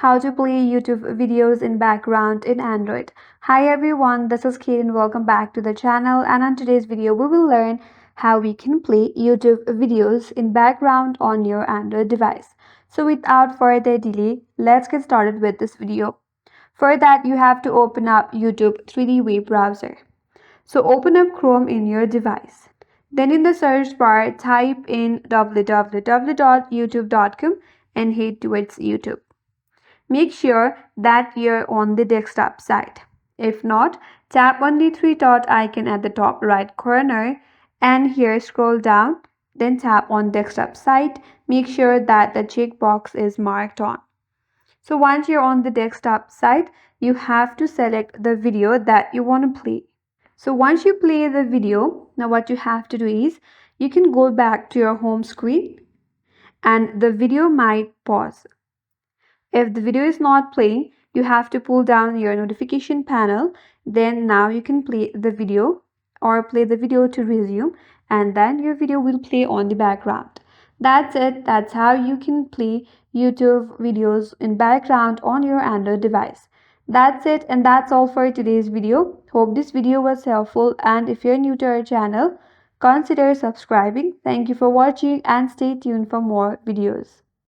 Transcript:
how to play YouTube videos in background in Android. Hi everyone, this is Kate and welcome back to the channel, and on today's video we will learn how we can play YouTube videos in background on your Android device. So without further delay, let's get started with this video. For that you have to open up YouTube 3D web browser. So open up Chrome in your device. Then in the search bar type in www.youtube.com and head towards YouTube. Make sure that you're on the desktop side. If not, tap on the three dot icon at the top right corner and here scroll down, then tap on desktop side. Make sure that the checkbox is marked on. So once you're on the desktop side, you have to select the video that you want to play. So once you play the video, now what you have to do is you can go back to your home screen and the video might pause. If the video is not playing, you have to pull down your notification panel. Then now you can play the video or play the video to resume, and then your video will play on the background. That's it. That's how you can play YouTube videos in background on your Android device. That's it, and that's all for today's video. Hope this video was helpful, and if you're new to our channel, consider subscribing. Thank you for watching and stay tuned for more videos.